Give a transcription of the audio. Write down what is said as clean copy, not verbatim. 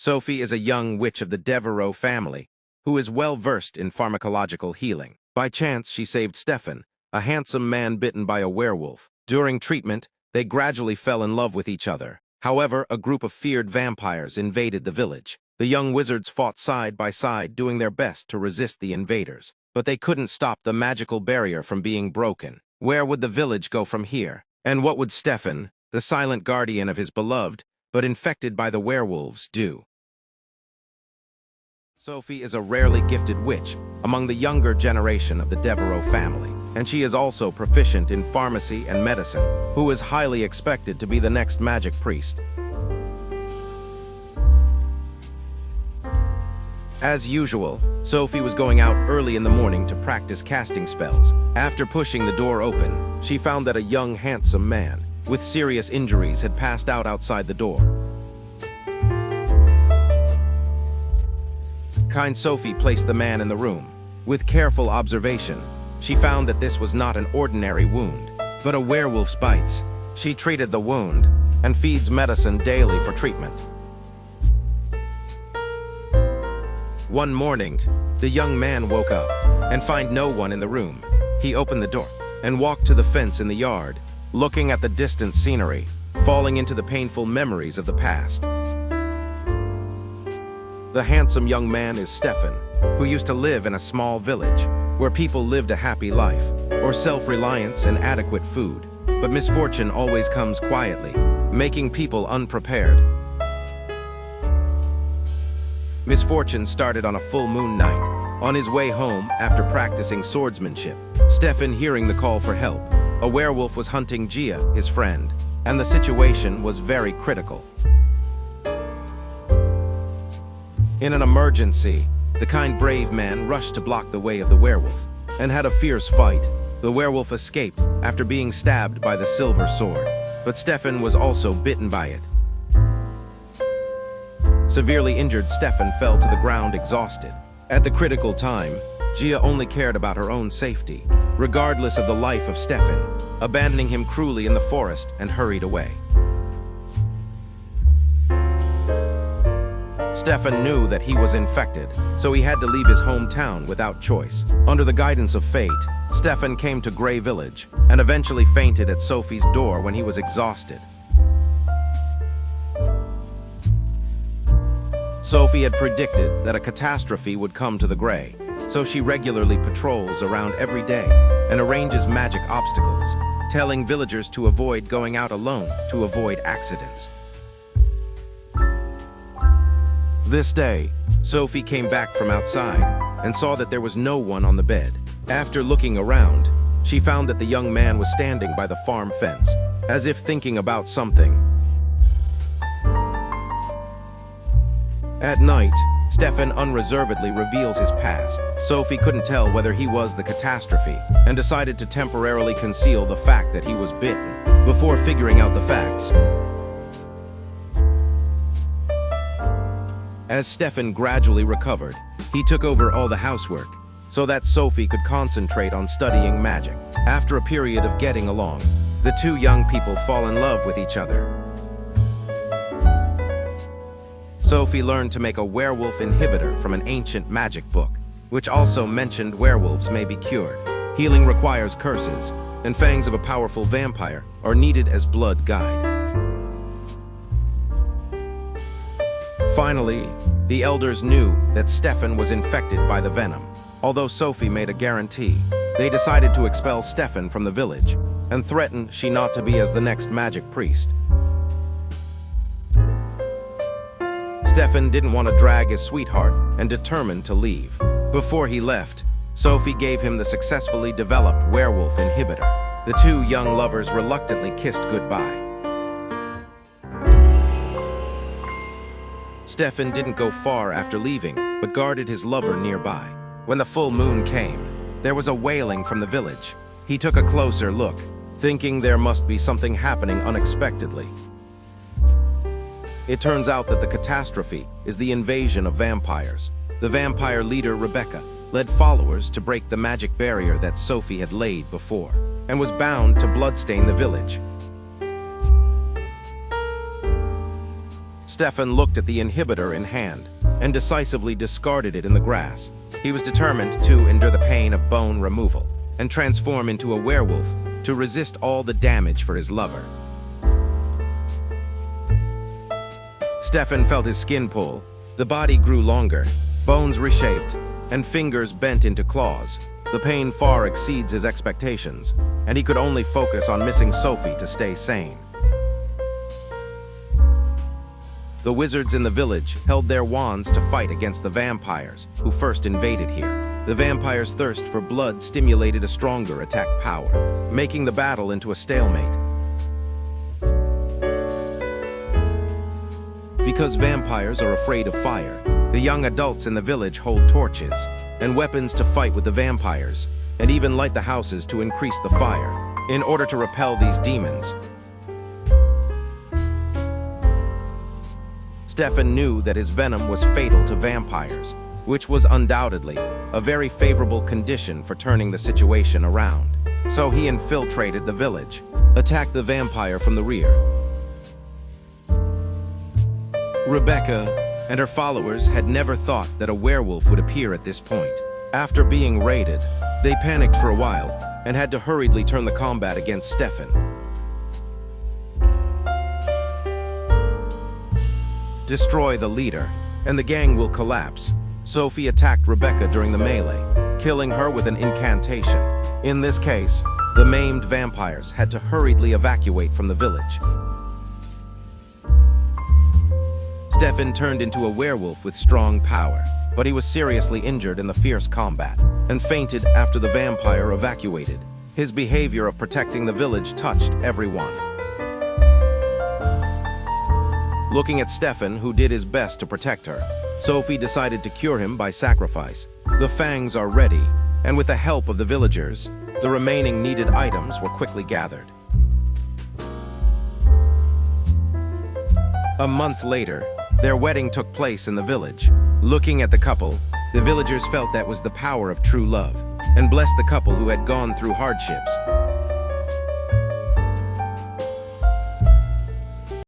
Sophie is a young witch of the Devereaux family, who is well versed in pharmacological healing. By chance, she saved Stefan, a handsome man bitten by a werewolf. During treatment, they gradually fell in love with each other. However, a group of feared vampires invaded the village. The young wizards fought side by side, doing their best to resist the invaders. But they couldn't stop the magical barrier from being broken. Where would the village go from here? And what would Stefan, the silent guardian of his beloved, but infected by the werewolves, do? Sophie is a rarely gifted witch among the younger generation of the Devereaux family, and she is also proficient in pharmacy and medicine, who is highly expected to be the next magic priest. As usual, Sophie was going out early in the morning to practice casting spells. After pushing the door open, she found that a young, handsome man with serious injuries had passed out outside the door. Kind Sophie placed the man in the room. With careful observation, she found that this was not an ordinary wound, but a werewolf's bites. She treated the wound and feeds medicine daily for treatment. One morning, the young man woke up and found no one in the room. He opened the door and walked to the fence in the yard, looking at the distant scenery, falling into the painful memories of the past. The handsome young man is Stefan, who used to live in a small village where people lived a happy life, or self-reliance and adequate food. But misfortune always comes quietly, making people unprepared. Misfortune started on a full moon night. On his way home, after practicing swordsmanship, Stefan hearing the call for help, a werewolf was hunting Gia, his friend, and the situation was very critical. In an emergency, the kind brave man rushed to block the way of the werewolf and had a fierce fight. The werewolf escaped after being stabbed by the silver sword, but Stefan was also bitten by it. Severely injured, Stefan fell to the ground exhausted. At the critical time, Gia only cared about her own safety, regardless of the life of Stefan, abandoning him cruelly in the forest and hurried away. Stefan knew that he was infected, so he had to leave his hometown without choice. Under the guidance of fate, Stefan came to Grey Village and eventually fainted at Sophie's door when he was exhausted. Sophie had predicted that a catastrophe would come to the Grey, so she regularly patrols around every day and arranges magic obstacles, telling villagers to avoid going out alone to avoid accidents. This day, Sophie came back from outside and saw that there was no one on the bed. After looking around, she found that the young man was standing by the farm fence, as if thinking about something. At night, Stefan unreservedly reveals his past. Sophie couldn't tell whether he was the catastrophe and decided to temporarily conceal the fact that he was bitten before figuring out the facts. As Stefan gradually recovered, he took over all the housework so that Sophie could concentrate on studying magic. After a period of getting along, the two young people fall in love with each other. Sophie learned to make a werewolf inhibitor from an ancient magic book, which also mentioned werewolves may be cured. Healing requires curses, and fangs of a powerful vampire are needed as blood guide. Finally, the elders knew that Stefan was infected by the venom. Although Sophie made a guarantee, they decided to expel Stefan from the village and threatened she not to be as the next magic priest. Stefan didn't want to drag his sweetheart and determined to leave. Before he left, Sophie gave him the successfully developed werewolf inhibitor. The two young lovers reluctantly kissed goodbye. Stefan didn't go far after leaving, but guarded his lover nearby. When the full moon came, there was a wailing from the village. He took a closer look, thinking there must be something happening unexpectedly. It turns out that the catastrophe is the invasion of vampires. The vampire leader, Rebecca, led followers to break the magic barrier that Sophie had laid before, and was bound to bloodstain the village. Stefan looked at the inhibitor in hand and decisively discarded it in the grass. He was determined to endure the pain of bone removal and transform into a werewolf to resist all the damage for his lover. Stefan felt his skin pull. The body grew longer, bones reshaped, and fingers bent into claws. The pain far exceeds his expectations, and he could only focus on missing Sophie to stay sane. The wizards in the village held their wands to fight against the vampires who first invaded here. The vampires' thirst for blood stimulated a stronger attack power, making the battle into a stalemate. Because vampires are afraid of fire, the young adults in the village hold torches and weapons to fight with the vampires, and even light the houses to increase the fire, in order to repel these demons. Stefan knew that his venom was fatal to vampires, which was undoubtedly a very favorable condition for turning the situation around. So he infiltrated the village, attacked the vampire from the rear. Rebecca and her followers had never thought that a werewolf would appear at this point. After being raided, they panicked for a while and had to hurriedly turn the combat against Stefan. Destroy the leader, and the gang will collapse. Sophie attacked Rebecca during the melee, killing her with an incantation. In this case, the maimed vampires had to hurriedly evacuate from the village. Stefan turned into a werewolf with strong power, but he was seriously injured in the fierce combat and fainted after the vampire evacuated. His behavior of protecting the village touched everyone. Looking at Stefan, who did his best to protect her, Sophie decided to cure him by sacrifice. The fangs are ready, and with the help of the villagers, the remaining needed items were quickly gathered. A month later, their wedding took place in the village. Looking at the couple, the villagers felt that was the power of true love, and blessed the couple who had gone through hardships.